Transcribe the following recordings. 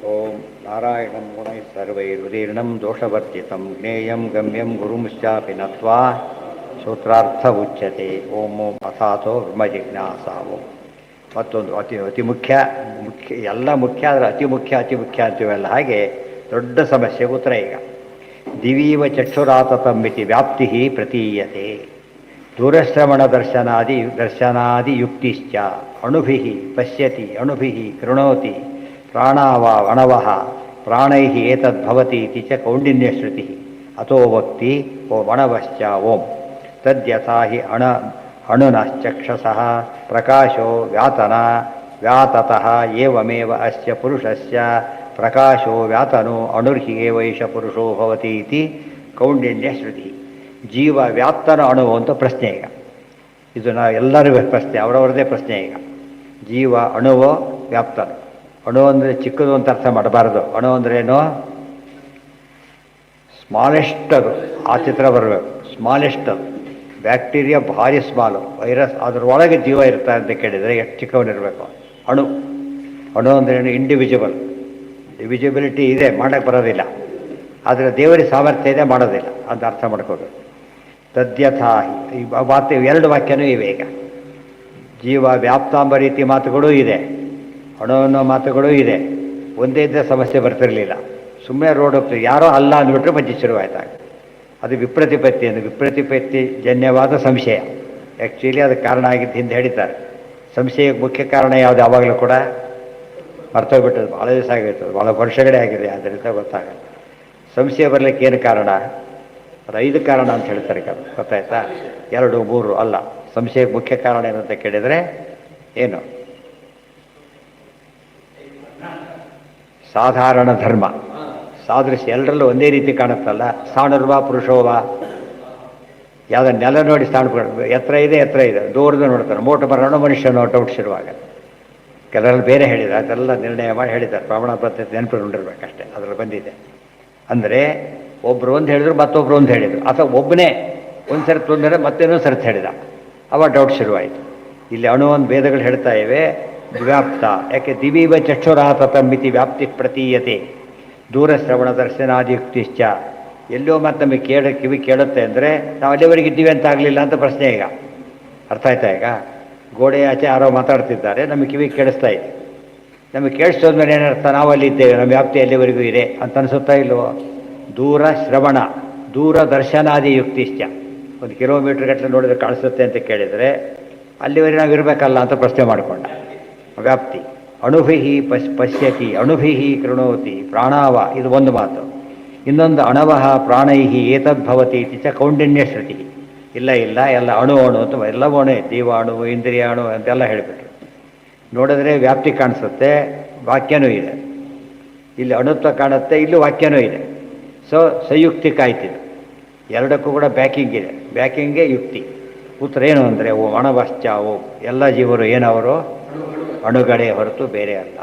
ಓಂ ನಾರಾಯಣಂ ಗುಣೈ ಸರ್ವೈರುದೀರ್ಣಂ ದೋಷವರ್ಜಿತಂ ಜ್ಞೇಯಂ ಗಮ್ಯಂ ಗುರುಂಶ್ಚಾಪಿ ನತ್ವಾ ಸೂತ್ರಾರ್ಥ ಉಚ್ಯತೆ. ಓಂ ಓಂ ಅಥಾತೋ ಬ್ರಹ್ಮ ಜಿಜ್ಞಾಸಾ. ಓಂ ಮತ್ತೊಂದು ಅತಿ ಮುಖ್ಯ ಎಲ್ಲ ಮುಖ್ಯ ಆದರೆ ಅತಿ ಮುಖ್ಯ ಅಂತೀವಲ್ಲ, ಹಾಗೆ ದೊಡ್ಡ ಸಮಸ್ಯೆ ಉತ್ತರ ಈಗ. ದಿವೀವ ಚಕ್ಷುರಾತತಂಬಿತಿ ವ್ಯಾಪ್ತಿ ಪ್ರತೀಯತೆ ದೂರಶ್ರವಣ ದರ್ಶನಾದಿ ಯುಕ್ತಿಶ್ಚ ಅಣುಭಿ ಪಶ್ಯತಿ ಅಣುಭಿ ಕೃಣೋತಿ ಪ್ರಾಣಾವ ಅಣವಃ ಪ್ರಾಣೈ ಏತದ್ಭವತಿ ಇತಿ ಚ ಕೌಂಡಿನ್ಯಶ್ರುತಿ ಅಥೋ ವಕ್ತಿ ಓಂ ಅಣವಶ್ಚ ಓಂ ತದ್ಯಥಾ ಹಿ ಅಣುನಶ್ಚಕ್ಷಸಃ ಪ್ರಕಾಶೋ ವ್ಯಾತತಃ ಏವಮೇವ ಅಸ್ಯ ಪುರುಷಸ್ಯ ಪ್ರಕಾಶೋ ವ್ಯಾತನೋ ಅಣುರ್ಹಿ ಏವೈಷ ಪುರುಷೋ ಭವತಿ ಇತಿ ಕೌಂಡಿನ್ಯಶ್ರುತಿ. ಜೀವ ವ್ಯಾಪ್ತನ ಅಣುವು ಅಂತ ಪ್ರಶ್ನೆ ಈಗ. ಇದು ನಾವು ಎಲ್ಲರಿಗೂ ಪ್ರಶ್ನೆ, ಅವರವರದೇ ಪ್ರಶ್ನೆ ಈಗ. ಜೀವ ಅಣುವು ವ್ಯಾಪ್ತನು. ಅಣು ಅಂದರೆ ಚಿಕ್ಕದು ಅಂತ ಅರ್ಥ ಮಾಡಬಾರ್ದು. ಅಣು ಅಂದ್ರೇನು? ಸ್ಮಾಲೆಸ್ಟ್, ಅದು ಆ ಚಿತ್ರ ಬರಬೇಕು. ಸ್ಮಾಲೆಸ್ಟ್ ಅದು. ಬ್ಯಾಕ್ಟೀರಿಯಾ ಭಾರಿ ಸ್ಮಾಲು, ವೈರಸ್ ಅದರೊಳಗೆ ಜೀವ ಇರ್ತಾರೆ ಅಂತ ಕೇಳಿದರೆ ಎಷ್ಟು ಚಿಕ್ಕವನಿರಬೇಕು. ಅಣು ಅಂದ್ರೇನು? ಇಂಡಿವಿಜುವಲ್. ಡಿವಿಜಿಬಿಲಿಟಿ ಇದೆ, ಮಾಡೋಕ್ಕೆ ಬರೋದಿಲ್ಲ. ಆದರೆ ದೇವರಿಗೆ ಸಾಮರ್ಥ್ಯ ಇದೆ, ಮಾಡೋದಿಲ್ಲ ಅಂತ ಅರ್ಥ ಮಾಡ್ಕೋಬೇಕು. ತದ್ಯಥಾ ಈ ಮಾತು ಎರಡು ವಾಕ್ಯನೂ ಇವೆ ಈಗ. ಜೀವ ವ್ಯಾಪ್ತಾಂಬ ರೀತಿ ಮಾತುಗಳೂ ಇದೆ, ಅಣು ಅನ್ನೋ ಮಾತುಗಳೂ ಇದೆ. ಒಂದೇ ಇದ್ದರೆ ಸಮಸ್ಯೆ ಬರ್ತಿರಲಿಲ್ಲ. ಸುಮ್ಮನೆ ರೋಡ್ ಹೋಗ್ತೀವಿ, ಯಾರೋ ಅಲ್ಲ ಅಂದ್ಬಿಟ್ರೆ ಮಧ್ಯೆ ಶುರುವಾಯ್ತಾಗ. ಅದು ವಿಪ್ರತಿಪತ್ತಿ ಅಂದರೆ ವಿಪ್ರತಿಪತ್ತಿ ಜನ್ಯವಾದ ಸಂಶಯ. ಆ್ಯಕ್ಚುಲಿ ಅದಕ್ಕೆ ಕಾರಣ ಆಗಿದ್ದು ಹಿಂದೆ ಹೇಳಿದ್ದಾರೆ. ಸಂಶಯಕ್ಕೆ ಮುಖ್ಯ ಕಾರಣ ಯಾವುದು? ಯಾವಾಗಲೂ ಕೂಡ ಮರ್ತೋಗ್ಬಿಟ್ಟದು, ಭಾಳ ದಿವಸ ಆಗಿರ್ತದೆ, ಭಾಳ ವರ್ಷಗಳೇ ಆಗಿದೆ, ಅದರಿಂದ ಗೊತ್ತಾಗಲ್ಲ. ಸಂಶಯ ಬರಲಿಕ್ಕೆ ಏನು ಕಾರಣ? ಅದು 5 ಕಾರಣ ಅಂತ ಹೇಳ್ತಾರೆ. ಗೊತ್ತಾಯ್ತಾ? 2, 3 ಅಲ್ಲ. ಸಂಶಯಕ್ಕೆ ಮುಖ್ಯ ಕಾರಣ ಏನಂತ ಕೇಳಿದರೆ ಏನು? ಸಾಧಾರಣ ಧರ್ಮ, ಸಾದೃಶ್ಯ, ಎಲ್ಲರಲ್ಲೂ ಒಂದೇ ರೀತಿ ಕಾಣುತ್ತಲ್ಲ. ಸಾಣುರ್ವ ಪುರುಷೋವ, ಯಾವುದೋ ನೆಲ ನೋಡಿ ಸಾಣು, ಎತ್ತರ ಇದೆ, ದೂರದ ನೋಡ್ತಾರೆ. ಮೋಟು ಬರೋಣ ಮನುಷ್ಯನೋ ಡೌಟ್ ಶುರುವಾಗ. ಕೆಲವರಲ್ಲಿ ಬೇರೆ ಹೇಳಿದ್ದಾರೆ, ಅದೆಲ್ಲ ನಿರ್ಣಯ ಮಾಡಿ ಹೇಳಿದ್ದಾರೆ. ಪ್ರಮಾಣ ಪದ್ಧತಿ ನೆನಪಿಕೊಂಡಿರ್ಬೇಕಷ್ಟೇ, ಅದರಲ್ಲಿ ಬಂದಿದೆ. ಅಂದರೆ ಒಬ್ಬರು ಒಂದು ಹೇಳಿದ್ರು, ಮತ್ತೊಬ್ಬರು ಒಂದು ಹೇಳಿದರು, ಅಥವಾ ಒಬ್ಬನೇ ಒಂದು ಸರ್ತಿ ತೊಂದರೆ ಮತ್ತೇನೊಂದು ಸರ್ತಿ ಹೇಳಿದ, ಅವಾಗ ಡೌಟ್ ಶುರುವಾಯಿತು. ಇಲ್ಲಿ ಅಣು ಒಂದು ಭೇದಗಳು ಹೇಳ್ತಾ ಇವೆ. ವ್ಯಾಪ್ತ, ಯಾಕೆ ದಿವೀವ ಚಕ್ಷುರಾತತಂಬಿತಿ ವ್ಯಾಪ್ತಿ ಪ್ರತೀಯತೆ ದೂರ ಶ್ರವಣ ದರ್ಶನಾದಿಯುಕ್ತಿಶ್ಚ. ಎಲ್ಲೋ ಮತ್ತೆ ನಮಗೆ ಕಿವಿ ಕೇಳುತ್ತೆ ಅಂದರೆ ನಾವು ಅಲ್ಲಿವರೆಗೆ ಇದ್ದೀವಿ ಅಂತ ಆಗಲಿಲ್ಲ ಅಂತ ಪ್ರಶ್ನೆ ಈಗ. ಅರ್ಥ ಆಯ್ತಾ? ಈಗ ಗೋಡೆ ಆಚೆ ಯಾರೋ ಮಾತಾಡ್ತಿದ್ದಾರೆ, ನಮಗೆ ಕಿವಿ ಕೇಳಿಸ್ತಾ ಇದೆ. ನಮಗೆ ಕೇಳಿಸೋದ್ಮೇಲೆ ಏನರ್ಥ? ನಾವು ಅಲ್ಲಿ ಇದ್ದೇವೆ, ನಮ್ಮ ವ್ಯಾಪ್ತಿ ಎಲ್ಲಿವರೆಗೂ ಇದೆ ಅಂತ ಅನಿಸುತ್ತಾ ಇಲ್ವೋ? ದೂರ ಶ್ರವಣ ದೂರ ದರ್ಶನಾದಿ ಯುಕ್ತಿಶ್ಚ. 1 ಕಿಲೋಮೀಟ್ರ್ ಗಟ್ಟಲೆ ನೋಡಿದ್ರೆ ಕಾಣಿಸುತ್ತೆ ಅಂತ ಕೇಳಿದರೆ ಅಲ್ಲಿವರೆಗೆ ನಾವು ಇರಬೇಕಲ್ಲ ಅಂತ ಪ್ರಶ್ನೆ ಮಾಡಿಕೊಂಡ. ವ್ಯಾಪ್ತಿ. ಅಣುಭಿ ಪಶ್ಯತಿ ಅಣುಭಿ ಕೃಣೋತಿ ಪ್ರಾಣಾವ, ಇದು ಒಂದು ಮಾತು. ಇನ್ನೊಂದು ಅಣವಃ ಪ್ರಾಣೈ ಏತದ್ಭವತಿ ಇತಿ ಚ ಕೌಂಡಿನ್ಯ ಶ್ರುತಿ. ಇಲ್ಲ ಎಲ್ಲ ಅಣು ಅಂತ ಎಲ್ಲವೂ ಅಣು, ಜೀವಾಣು ಇಂದ್ರಿಯ ಅಣು ಅಂತೆಲ್ಲ ಹೇಳಿಬಿಟ್ರು. ನೋಡಿದ್ರೆ ವ್ಯಾಪ್ತಿ ಕಾಣಿಸುತ್ತೆ, ವಾಕ್ಯನೂ ಇದೆ. ಇಲ್ಲಿ ಅಣುತ್ವ ಕಾಣುತ್ತೆ, ಇಲ್ಲಿ ವಾಕ್ಯನೂ ಇದೆ. ಸೊ ಸಂಯುಕ್ತಿಕ ಆಯ್ತಿದೆ. ಎರಡಕ್ಕೂ ಕೂಡ ಬ್ಯಾಕಿಂಗ್ ಇದೆ. ಬ್ಯಾಕಿಂಗೇ ಯುಕ್ತಿ. ಉತ್ತರ ಏನು ಅಂದರೆ ಓಂ ಅಣವಶ್ಚ ಓಂ. ಎಲ್ಲ ಜೀವರು ಏನವರು? ಅಣುಗಳೇ ಹೊರತು ಬೇರೆ ಅಲ್ಲ.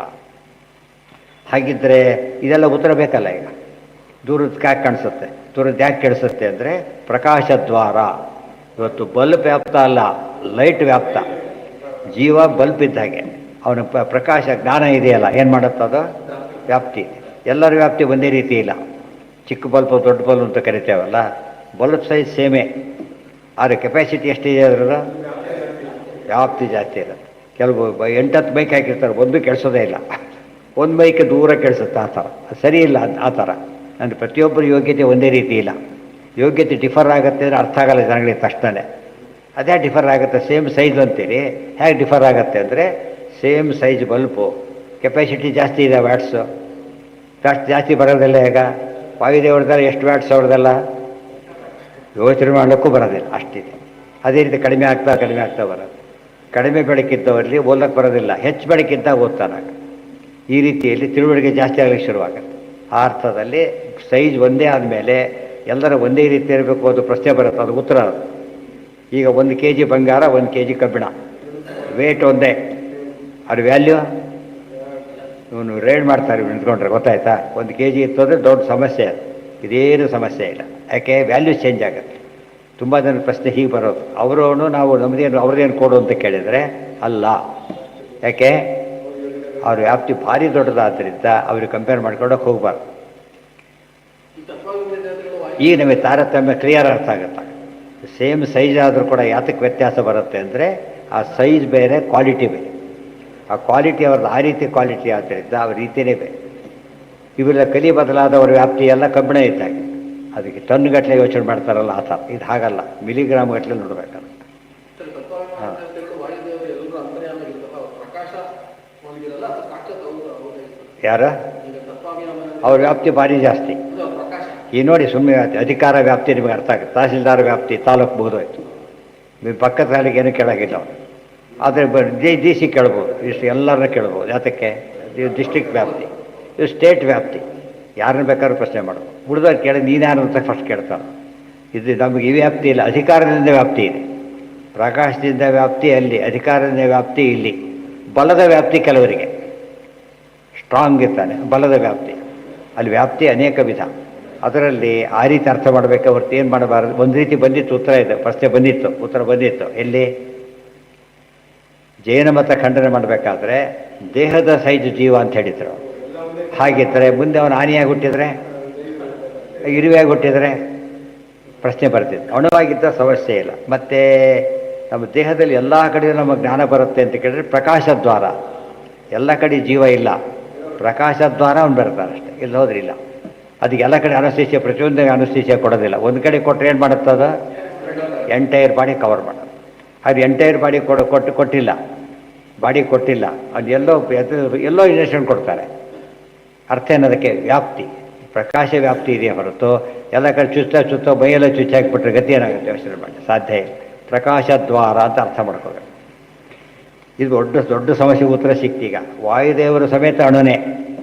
ಹಾಗಿದ್ದರೆ ಇದೆಲ್ಲ ಉತ್ತರ ಬೇಕಲ್ಲ. ಈಗ ದೂರದ ಯಾಕೆ ಕಾಣಿಸುತ್ತೆ, ದೂರದ ಯಾಕೆ ಕೇಳಿಸುತ್ತೆ ಅಂದರೆ ಪ್ರಕಾಶದ್ವಾರ. ಇವತ್ತು ಬಲ್ಬ್ ವ್ಯಾಪ್ತ ಅಲ್ಲ, ಲೈಟ್ ವ್ಯಾಪ್ತ. ಜೀವ ಬಲ್ಬ್ ಇದ್ದ ಹಾಗೆ, ಅವನ ಪ್ರಕಾಶ ಜ್ಞಾನ ಇದೆಯಲ್ಲ, ಏನು ಮಾಡುತ್ತದು? ವ್ಯಾಪ್ತಿ. ಎಲ್ಲರ ವ್ಯಾಪ್ತಿ ಒಂದೇ ರೀತಿ ಇಲ್ಲ. ಚಿಕ್ಕ ಬಲ್ಬ್ ದೊಡ್ಡ ಬಲ್ಬ್ ಅಂತ ಕರಿತೇವಲ್ಲ, ಬಲ್ಬ್ ಸೈಜ್ ಸೇಮೇ, ಆದರೆ ಕೆಪಾಸಿಟಿ ಎಷ್ಟಿದೆ ಅದರದ್ದು? ವ್ಯಾಪ್ತಿ ಜಾಸ್ತಿ ಇರುತ್ತೆ. ಕೆಲವು 8-10 ಮೈಕ್ ಹಾಕಿರ್ತಾರೆ, ಒಂದು ಕೆಡಿಸೋದೇ ಇಲ್ಲ. ಒಂದು ಮೈಕ್ ದೂರ ಕೆಡಿಸುತ್ತೆ, ಆ ಥರ. ಸರಿ ಇಲ್ಲ ಆ ಥರ. ಅಂದರೆ ಪ್ರತಿಯೊಬ್ಬರ ಯೋಗ್ಯತೆ ಒಂದೇ ರೀತಿ ಇಲ್ಲ. ಯೋಗ್ಯತೆ ಡಿಫರ್ ಆಗುತ್ತೆ ಅಂದರೆ ಅರ್ಥ ಆಗಲ್ಲ ಜನಗಳಿಗೆ ತಕ್ಷಣ. ಅದೇ ಡಿಫರ್ ಆಗುತ್ತೆ. ಸೇಮ್ ಸೈಜ್ ಅಂತೀರಿ, ಹೇಗೆ ಡಿಫರ್ ಆಗುತ್ತೆ ಅಂದರೆ ಸೇಮ್ ಸೈಜ್ ಬಲ್ಬು, ಕೆಪಾಸಿಟಿ ಜಾಸ್ತಿ ಇದೆ, ವ್ಯಾಟ್ಸು ಜಾಸ್ತಿ ಬರೋದಿಲ್ಲ. ಈಗ ವಾಯುದೇವ್ರದ್ದೆಲ್ಲ ಎಷ್ಟು ವ್ಯಾಟ್ಸ್ ಅವ್ರದ್ದೆಲ್ಲ ಯೋಚನೆ ಮಾಡಲಿಕ್ಕೂ ಬರೋದಿಲ್ಲ, ಅಷ್ಟಿದೆ. ಅದೇ ರೀತಿ ಕಡಿಮೆ ಆಗ್ತಾ ಬರೋದು. ಕಡಿಮೆ ಬೆಳಕಿದ್ದವರಲ್ಲಿ ಓದಕ್ಕೆ ಬರೋದಿಲ್ಲ, ಹೆಚ್ಚು ಬೆಳಕಿದ್ದಾಗ ಓದ್ತಾನಾಗ. ಈ ರೀತಿಯಲ್ಲಿ ತಿಳುವಳಿಕೆ ಜಾಸ್ತಿ ಆಗಲಿಕ್ಕೆ ಶುರುವಾಗುತ್ತೆ. ಆ ಅರ್ಥದಲ್ಲಿ ಸೈಜ್ ಒಂದೇ ಆದಮೇಲೆ ಎಲ್ಲರ ಒಂದೇ ರೀತಿ ಇರಬೇಕು, ಅದು ಪ್ರಶ್ನೆ ಬರುತ್ತೆ. ಅದು ಉತ್ತರ. ಈಗ 1 kg ಬಂಗಾರ, 1 kg ಕಬ್ಬಿಣ, ವೇಟ್ ಒಂದೇ, ಅದು ವ್ಯಾಲ್ಯೂ ಇವನು ರೇಡ್ ಮಾಡ್ತಾರೆ ನಿಂತ್ಕೊಂಡ್ರೆ. ಗೊತ್ತಾಯ್ತಾ? 1 kg ಇತ್ತು ಅಂದರೆ ದೊಡ್ಡ ಸಮಸ್ಯೆ. ಅದು ಇದೇನು ಸಮಸ್ಯೆ ಇಲ್ಲ. ಯಾಕೆ? ವ್ಯಾಲ್ಯೂ ಚೇಂಜ್ ಆಗುತ್ತೆ. ತುಂಬ ಜನ ಪ್ರಶ್ನೆ ಹೀಗೆ ಬರೋದು, ಅವರು ನಾವು ನಮ್ಮದೇನು ಅವ್ರದ್ದೇನು ಕೊಡು ಅಂತ ಕೇಳಿದರೆ ಅಲ್ಲ. ಯಾಕೆ? ಅವ್ರ ವ್ಯಾಪ್ತಿ ಭಾರಿ ದೊಡ್ಡದಾದ್ದರಿಂದ ಅವ್ರಿಗೆ ಕಂಪೇರ್ ಮಾಡ್ಕೊಂಡೋಗಿ ಹೋಗ್ಬಾರ್ದು. ಈಗ ನಮಗೆ ತಾರತಮ್ಯ ಕ್ಲಿಯರ್ ಅರ್ಥ ಆಗುತ್ತೆ. ಸೇಮ್ ಸೈಜ್ ಆದರೂ ಕೂಡ ಯಾತಕ್ಕೆ ವ್ಯತ್ಯಾಸ ಬರುತ್ತೆ ಅಂದರೆ ಆ ಸೈಜ್ ಬೇರೆ, ಕ್ವಾಲಿಟಿ ಬೇರೆ. ಆ ಕ್ವಾಲಿಟಿ ಅವ್ರದ್ದು ಆ ರೀತಿ ಕ್ವಾಲಿಟಿ ಆದ್ದರಿಂದ ಅವ್ರ ರೀತಿಯೇ ಬೇರೆ. ಇವೆಲ್ಲ ಕಲಿ ಬದಲಾದವ್ರ ವ್ಯಾಪ್ತಿ ಎಲ್ಲ ಕಬ್ಬಿಣ ಇದ್ದಾಗೆ, ಅದಕ್ಕೆ ಟನ್ಗಟ್ಟಲೆ ಯೋಚನೆ ಮಾಡ್ತಾರಲ್ಲ ಆ ಥರ. ಇದು ಹಾಗಲ್ಲ, ಮಿಲಿಗ್ರಾಮ್ ಗಟ್ಟಲೆ ನೋಡಬೇಕಲ್ಲ. ಹಾಂ, ಯಾರ ಅವ್ರ ವ್ಯಾಪ್ತಿ ಭಾರಿ ಜಾಸ್ತಿ. ಈ ನೋಡಿ ಸುಮ್ಮನೆ ಅಧಿಕಾರ ವ್ಯಾಪ್ತಿ ನಿಮಗೆ ಅರ್ಥ ಆಗುತ್ತೆ. ತಹಸೀಲ್ದಾರ್ ವ್ಯಾಪ್ತಿ ತಾಲೂಕು ಮುಗಿದೋಯ್ತು, ನಿಮ್ಮ ಪಕ್ಕದ ತಾಲೂಕು ಏನೂ ಕೇಳಾಗಿಲ್ಲ ಅವನು. ಆದರೆ ಡಿ ಸಿ ಕೇಳ್ಬೋದು, ಇಷ್ಟು ಎಲ್ಲರನ್ನ ಕೇಳ್ಬೋದು. ಯಾತಕ್ಕೆ? ಇದು ಡಿಸ್ಟ್ರಿಕ್ಟ್ ವ್ಯಾಪ್ತಿ, ಇದು ಸ್ಟೇಟ್ ವ್ಯಾಪ್ತಿ. ಯಾರನ್ನ ಬೇಕಾದ್ರೂ ಪ್ರಶ್ನೆ ಮಾಡೋದು. ಉಳಿದವ್ರು ಕೇಳಿ ನೀನ್ಯಾರು ಅಂತ ಫಸ್ಟ್ ಕೇಳ್ತಾರೆ. ಇದು ನಮಗೆ ಈ ವ್ಯಾಪ್ತಿ ಇಲ್ಲ, ಅಧಿಕಾರದಿಂದ ವ್ಯಾಪ್ತಿ ಇದೆ. ಪ್ರಕಾಶದಿಂದ ವ್ಯಾಪ್ತಿ ಅಲ್ಲಿ, ಅಧಿಕಾರದಿಂದ ವ್ಯಾಪ್ತಿ ಇಲ್ಲಿ. ಬಲದ ವ್ಯಾಪ್ತಿ ಕೆಲವರಿಗೆ ಸ್ಟ್ರಾಂಗ್ ಇರ್ತಾನೆ, ಬಲದ ವ್ಯಾಪ್ತಿ ಅಲ್ಲಿ ವ್ಯಾಪ್ತಿ ಅನೇಕ ವಿಧ. ಅದರಲ್ಲಿ ಆ ರೀತಿ ಅರ್ಥ ಮಾಡಬೇಕು ಹೊರತು ಏನು ಮಾಡಬಾರದು. ಒಂದು ರೀತಿ ಬಂದಿತ್ತು ಉತ್ತರ ಇದೆ, ಪ್ರಶ್ನೆ ಬಂದಿತ್ತು, ಉತ್ತರ ಬಂದಿತ್ತು. ಎಲ್ಲಿ ಜೈನ ಮತ ಖಂಡನೆ ಮಾಡಬೇಕಾದ್ರೆ ದೇಹದ ಸೈಜು ಜೀವ ಅಂತ ಹೇಳಿದ್ರು. ಹಾಗಿದ್ದರೆ ಮುಂದೆ ಅವನು ಆನೆಯಾಗಿ ಹುಟ್ಟಿದರೆ, ಇರುವೆಯಾಗಿ ಹುಟ್ಟಿದರೆ ಪ್ರಶ್ನೆ ಬರ್ತಿತ್ತು. ಅಣುವಾಗಿದ್ದ ಸಮಸ್ಯೆ ಇಲ್ಲ. ಮತ್ತು ನಮ್ಮ ದೇಹದಲ್ಲಿ ಎಲ್ಲ ಕಡೆ ನಮ್ಮ ಜ್ಞಾನ ಬರುತ್ತೆ ಅಂತ ಕೇಳಿದ್ರೆ ಪ್ರಕಾಶದ್ವಾರ. ಎಲ್ಲ ಕಡೆ ಜೀವ ಇಲ್ಲ, ಪ್ರಕಾಶದ್ವಾರ ಅವ್ನು ಬರ್ತಾನೆ ಅಷ್ಟೇ, ಇಲ್ಲಿ ಹೋದ್ರಿಲ್ಲ. ಅದಕ್ಕೆ ಎಲ್ಲ ಕಡೆ ಅನಸ್ತೇಷಿಯ, ಪ್ರತಿಯೊಂದು ಅನಸ್ತೇಷಿಯ ಕೊಡೋದಿಲ್ಲ. ಒಂದು ಕಡೆ ಕೊಟ್ಟರೆ ಏನು ಮಾಡುತ್ತದ, ಎಂಟೈರ್ ಬಾಡಿ ಕವರ್ ಮಾಡೋದು. ಅದು ಎಂಟೈರ್ ಬಾಡಿ ಕೊಟ್ಟಿಲ್ಲ, ಬಾಡಿ ಕೊಟ್ಟಿಲ್ಲ, ಅದು ಎಲ್ಲೋ ಇಂಜೆಕ್ಷನ್ ಕೊಡ್ತಾರೆ. ಅರ್ಥ ಏನದಕ್ಕೆ? ವ್ಯಾಪ್ತಿ, ಪ್ರಕಾಶ ವ್ಯಾಪ್ತಿ ಇದೆಯೇ ಹೊರತು ಎಲ್ಲ ಕಡೆ ಚುಚ್ಚೋ ಬೈಯೆಲ್ಲ ಚುಚ್ಚಾಕಿಬಿಟ್ರೆ ಗತಿ ಏನಾಗುತ್ತೆ ಯೋಚನೆ ಮಾಡಿ ಸಾಧ್ಯ ಇಲ್ಲ. ಪ್ರಕಾಶದ್ವಾರ ಅಂತ ಅರ್ಥ ಮಾಡ್ಕೋಬೇಕು. ಇದು ದೊಡ್ಡ ಸಮಸ್ಯೆ ಉತ್ತರ ಸಿಕ್ತೀಗ. ವಾಯುದೇವರು ಸಮೇತ ಅಣುನೇ,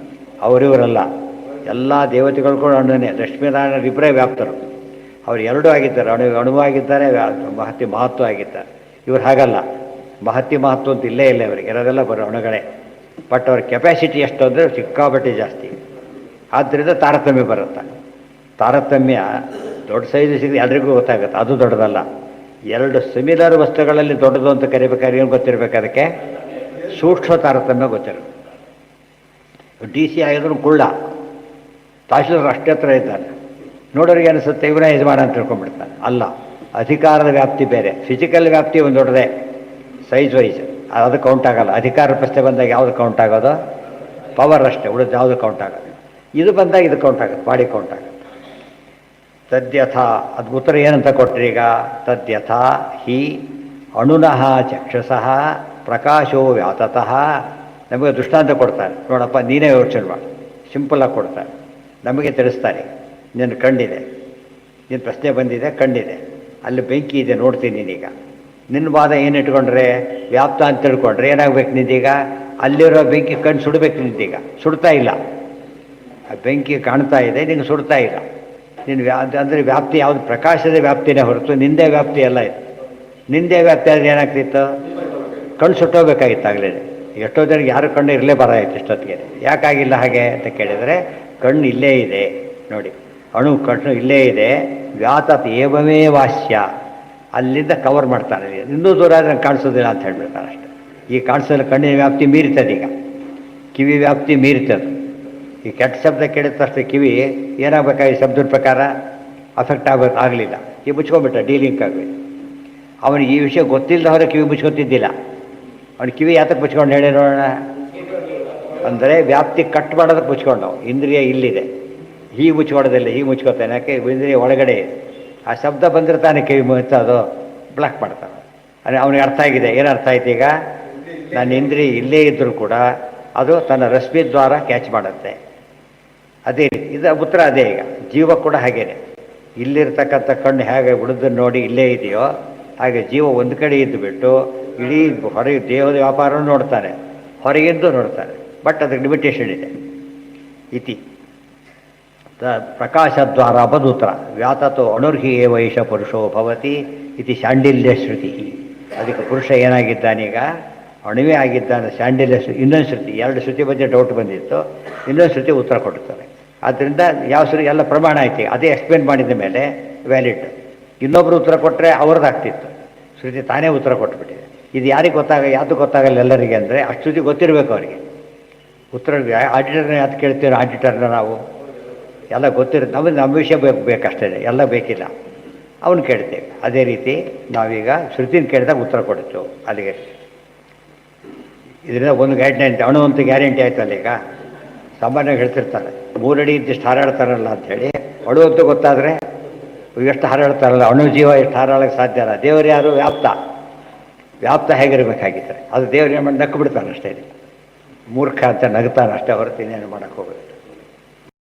ಅವರಿವರಲ್ಲ. ಎಲ್ಲ ದೇವತೆಗಳು ಕೂಡ ಅಣುನೇ. ಲಕ್ಷ್ಮೀನಾರಾಯಣ ಇಬ್ಬರೇ ವ್ಯಾಪ್ತರು, ಅವರು ಎರಡೂ ಆಗಿದ್ದಾರೆ. ಅಣುವಾಗಿದ್ದಾರೆ, ಮಹತ್ವ ಆಗಿದ್ದಾರೆ. ಇವರು ಹಾಗಲ್ಲ, ಮಹತ್ವ ಅಂತ ಇಲ್ಲೇ ಇಲ್ಲ ಇವರಿಗೆ. ಇರೋದೆಲ್ಲ ಬರೋ ಅಣುಗಳೇ. ಬಟ್ ಅವ್ರ ಕೆಪಾಸಿಟಿ ಎಷ್ಟು ಅಂದರೆ ಸಿಕ್ಕಾಪಟ್ಟೆ ಜಾಸ್ತಿ. ಆದ್ದರಿಂದ ತಾರತಮ್ಯ ಬರುತ್ತೆ. ತಾರತಮ್ಯ ದೊಡ್ಡ ಸೈಜ್ ಸಿಗದೆ ಎಲ್ರಿಗೂ ಗೊತ್ತಾಗುತ್ತೆ, ಅದು ದೊಡ್ಡದಲ್ಲ. ಎರಡು ಸಿಮಿಲರ್ ವಸ್ತುಗಳಲ್ಲಿ ದೊಡ್ಡದು ಅಂತ ಕರಿಬೇಕಾದ್ರೆ ಏನು ಗೊತ್ತಿರಬೇಕು? ಅದಕ್ಕೆ ಸೂಕ್ಷ್ಮ ತಾರತಮ್ಯ ಗೊತ್ತಿರಬೇಕು. ಡಿ ಸಿ ಆಗಿದ್ರು ಕುಳ್ಳ, ತಹಶೀಲ್ದಾರ್ ಅಷ್ಟೇ ಹತ್ರ ಇದ್ದಾನೆ. ನೋಡೋರಿಗೆ ಅನಿಸುತ್ತೆ ಇವನೇ ಯಜಮಾನ ಅಂತ ತಿಳ್ಕೊಂಡ್ಬಿಡ್ತಾನೆ. ಅಲ್ಲ, ಅಧಿಕಾರದ ವ್ಯಾಪ್ತಿ ಬೇರೆ, ಫಿಸಿಕಲ್ ವ್ಯಾಪ್ತಿ ಒಂದು ದೊಡ್ಡದೇ, ಸೈಜ್ ವೈಸ್ ಅದು ಕೌಂಟ್ ಆಗಲ್ಲ. ಅಧಿಕಾರ ಪ್ರಶ್ನೆ ಬಂದಾಗ ಯಾವುದು ಕೌಂಟ್ ಆಗೋದು? ಪವರ್ ಅಷ್ಟೇ, ಉಳಿದು ಯಾವುದು ಕೌಂಟ್ ಆಗೋದು. ಇದು ಬಂದಾಗ ಇದು ಕೌಂಟ್ ಆಗುತ್ತೆ, ಬಾಡಿ ಕೌಂಟ್ ಆಗುತ್ತೆ. ತದ್ಯಥ, ಅದು ಉತ್ತರ ಏನಂತ ಕೊಟ್ಟರೆ ಈಗ, ತದ್ಯಥ ಹಿ ಅಣುನಃ ಚಕ್ಷುಷಃ ಪ್ರಕಾಶೋ ವ್ಯಾತತಃ. ನಮಗೆ ದೃಷ್ಟಾಂತ ಕೊಡ್ತಾರೆ, ನೋಡಪ್ಪ ನೀನೇ ಯೋಚನೆ ಮಾಡಿ, ಸಿಂಪಲಾಗಿ ಕೊಡ್ತಾರೆ. ನಮಗೆ ತಿಳಿಸ್ತಾರೆ, ನಿನ್ನ ಕಣ್ಣಿದೆ, ನಿನ್ನ ಪ್ರಶ್ನೆ ಬಂದಿದೆ, ಕಣ್ಣಿದೆ, ಅಲ್ಲಿ ಬೆಂಕಿ ಇದೆ ನೋಡ್ತೀನಿ ನೀನೀಗ. ನಿನ್ನ ವಾದ ಏನು ಇಟ್ಕೊಂಡ್ರೆ ವ್ಯಾಪ್ತ ಅಂತ ತಿಳ್ಕೊಂಡ್ರೆ ಏನಾಗಬೇಕು ನಿಂದೀಗ? ಅಲ್ಲಿರೋ ಬೆಂಕಿ ಕಣ್ಣು ಸುಡಬೇಕು ನಿಂದೀಗ. ಸುಡ್ತಾ ಇಲ್ಲ, ಆ ಬೆಂಕಿ ಕಾಣ್ತಾ ಇದೆ, ನಿಂಗೆ ಸುಡ್ತಾ ಇಲ್ಲ. ನಿನ್ನ ಅಂದರೆ ವ್ಯಾಪ್ತಿ ಯಾವುದು? ಪ್ರಕಾಶದ ವ್ಯಾಪ್ತಿನೇ ಹೊರತು ನಿಂದೇ ವ್ಯಾಪ್ತಿ ಎಲ್ಲ ಇದೆ. ನಿಂದೇ ವ್ಯಾಪ್ತಿ ಆದರೆ ಏನಾಗ್ತಿತ್ತು? ಕಣ್ಣು ಸುಟ್ಟೋಗ್ಬೇಕಾಗಿತ್ತು ಆಗಲೇ. ಎಷ್ಟೋ ಜನಕ್ಕೆ ಯಾರು ಕಣ್ಣು ಇರಲೇಬಾರಾಯಿತು ಇಷ್ಟೊತ್ತಿಗೆ. ಯಾಕಾಗಿಲ್ಲ ಹಾಗೆ ಅಂತ ಕೇಳಿದರೆ, ಕಣ್ಣು ಇಲ್ಲೇ ಇದೆ ನೋಡಿ, ಅಣು ಕಣ್ಣು ಇಲ್ಲೇ ಇದೆ. ವ್ಯಾತತ್ ಏವಮೇ ವಾಸ್ಯ, ಅಲ್ಲಿಂದ ಕವರ್ ಮಾಡ್ತಾನೆ. ಇನ್ನೂ ದೂರ ಆದರೆ ನಂಗೆ ಕಾಣಿಸೋದಿಲ್ಲ ಅಂತ ಹೇಳ್ಬಿಡ್ತಾರೆ ಅಷ್ಟೆ. ಈ ಕಾಣಿಸೋದಿಲ್ಲ, ಕಣ್ಣಿನ ವ್ಯಾಪ್ತಿ ಮೀರ್ತದೆ. ಈಗ ಕಿವಿ ವ್ಯಾಪ್ತಿ ಮೀರ್ತದೆ. ಈ ಕೆಟ್ಟ ಶಬ್ದ ಕೇಳಿದ ತಕ್ಷಣ ಕಿವಿ ಏನಾಗಬೇಕಾಗಿ ಶಬ್ದದ ಪ್ರಕಾರ ಅಫೆಕ್ಟ್ ಆಗಲಿಲ್ಲ, ಈ ಮುಚ್ಕೊಂಡ್ಬಿಟ್ಟ, ಡೀಲಿಂಕ್ ಆಗಬೇಕು. ಅವನಿಗೆ ಈ ವಿಷಯ ಗೊತ್ತಿಲ್ಲದ ಹೊರ ಕಿವಿ ಮುಚ್ಕೊತಿದ್ದಿಲ್ಲ. ಅವನು ಕಿವಿ ಯಾತಕ್ಕೆ ಮುಚ್ಕೊಂಡು ಹೇಳಿ ನೋಡೋಣ ಅಂದರೆ ವ್ಯಾಪ್ತಿ ಕಟ್ ಮಾಡೋದಕ್ಕೆ ಮುಚ್ಕೊಂಡವು. ಇಂದ್ರಿಯ ಇಲ್ಲಿದೆ, ಹೀಗೆ ಮುಚ್ಕೊಳ್ಳೋದಿಲ್ಲ, ಹೀಗೆ ಮುಚ್ಕೋತಾನೆ. ಯಾಕೆ? ಇಂದ್ರಿಯ ಒಳಗಡೆ ಆ ಶಬ್ದ ಬಂದಿರ್ತಾನೆ, ಕಿವಿ ಮುಚ್ಚೋದು ಬ್ಲಾಕ್ ಮಾಡ್ತಾನೆ. ಅಂದರೆ ಅವನಿಗೆ ಅರ್ಥ ಆಗಿದೆ. ಏನು ಅರ್ಥ ಆಯ್ತು ಈಗ? ನನ್ನ ಇಂದ್ರಿಯ ಇಲ್ಲೇ ಇದ್ದರೂ ಕೂಡ ಅದು ತನ್ನ ರಶ್ಮಿ ದ್ವಾರ ಕ್ಯಾಚ್ ಮಾಡುತ್ತೆ. ಅದೇ ಇದು ಉತ್ತರ ಅದೇ. ಈಗ ಜೀವ ಕೂಡ ಹಾಗೇನೆ, ಇಲ್ಲಿರ್ತಕ್ಕಂಥ ಕಣ್ಣು ಹೇಗೆ ಉಳಿದನ್ನು ನೋಡಿ ಇಲ್ಲೇ ಇದೆಯೋ ಹಾಗೆ ಜೀವ ಒಂದು ಕಡೆ ಇದ್ದು ಬಿಟ್ಟು ಇಡೀ ಹೊರಗೆ ದೇಹದ ವ್ಯಾಪಾರವನ್ನು ನೋಡ್ತಾನೆ, ಹೊರಗಿಂದು ನೋಡ್ತಾನೆ. ಬಟ್ ಅದಕ್ಕೆ ಲಿಮಿಟೇಷನ್ ಇದೆ. ಇತಿ ಪ್ರಕಾಶದ್ವಾರ ಬದುತ್ರ ವ್ಯಾತತೋ ಅಣುರ್ಹಿ ಏವೈಷ ಪುರುಷೋ ಭವತಿ ಇತಿ ಶಾಂಡಿಲ್ಯ ಶ್ರುತಿ. ಅದಕ್ಕೆ ಪುರುಷ ಏನಾಗಿದ್ದಾನೀಗ? ಅಣುವೇ ಆಗಿದ್ದಾನೆ. ಶಾಂಡಿಲ್ಯ ಇನ್ನೊಂದು ಶ್ರುತಿ, ಎರಡು ಶ್ರುತಿ ಬಗ್ಗೆ ಡೌಟ್ ಬಂದಿತ್ತು, ಇನ್ನೊಂದು ಶ್ರುತಿ ಉತ್ತರ ಕೊಡ್ತಾರೆ. ಆದ್ದರಿಂದ ಯಾವ ಶ್ರುತಿ ಎಲ್ಲ ಪ್ರಮಾಣ ಆಯ್ತು, ಅದೇ ಎಕ್ಸ್ಪ್ಲೇನ್ ಮಾಡಿದ ಮೇಲೆ ವ್ಯಾಲಿಡ್. ಇನ್ನೊಬ್ಬರು ಉತ್ತರ ಕೊಟ್ಟರೆ ಅವ್ರದ್ದಾಗ್ತಿತ್ತು. ಶ್ರುತಿ ತಾನೇ ಉತ್ತರ ಕೊಟ್ಬಿಟ್ಟಿದೆ. ಇದು ಯಾರಿಗೆ ಯಾವುದು ಗೊತ್ತಾಗಲ್ಲ ಎಲ್ಲರಿಗೆ ಅಂದರೆ ಅಷ್ಟು ಶ್ರುತಿ ಗೊತ್ತಿರಬೇಕು ಅವರಿಗೆ. ಉತ್ತರ ಆಡಿಟರ್ನ ಯಾಕೆ ಕೇಳ್ತೀವಿ ಆಡಿಟರ್ನ ನಾವು ಎಲ್ಲ ಗೊತ್ತಿರುತ್ತೆ ನಮಗೆ ನಮ್ಮ ವಿಷಯ ಬೇಕಷ್ಟೇ ಎಲ್ಲ ಬೇಕಿಲ್ಲ ಅವನು ಕೇಳ್ತೇವೆ. ಅದೇ ರೀತಿ ನಾವೀಗ ಶ್ರುತಿನ ಕೇಳಿದಾಗ ಉತ್ತರ ಕೊಡ್ತು ಅಲ್ಲಿಗೆ. ಇದರಿಂದ ಒಂದು ಗೈಡ್ಲೈನ್ ಅಣು ಅಂತ ಗ್ಯಾರಂಟಿ ಆಯ್ತಲ್ಲ. ಈಗ ಸಾಮಾನ್ಯವಾಗಿ ಹೇಳ್ತಿರ್ತಾರೆ 3 ಅಡಿ ಇದ್ದಿಷ್ಟು ಹಾರಾಡ್ತಾರಲ್ಲ ಅಂಥೇಳಿ. ಅಣು ಅಂತ ಗೊತ್ತಾದರೆ ಎಷ್ಟು ಹಾರಾಡ್ತಾರಲ್ಲ, ಅಣು ಜೀವ ಎಷ್ಟು ಹಾರಾಡೋಕ್ಕೆ ಸಾಧ್ಯ ಅಲ್ಲ. ದೇವರು ಯಾರು? ವ್ಯಾಪ್ತ. ವ್ಯಾಪ್ತ ಹೇಗಿರಬೇಕಾಗಿದ್ದಾರೆ ಅದು ದೇವ್ರು ಏನು ಮಾಡಿ ನಕ್ಕು ಬಿಡ್ತಾನೆ ಅಷ್ಟೇ. ಮೂರ್ಖ ಅಂತ ನಗ್ತಾನೆ ಅಷ್ಟೇ ಹೊರತು ಇನ್ನೇನು ಮಾಡೋಕ್ಕೆ ಹೋಗುತ್ತೆ.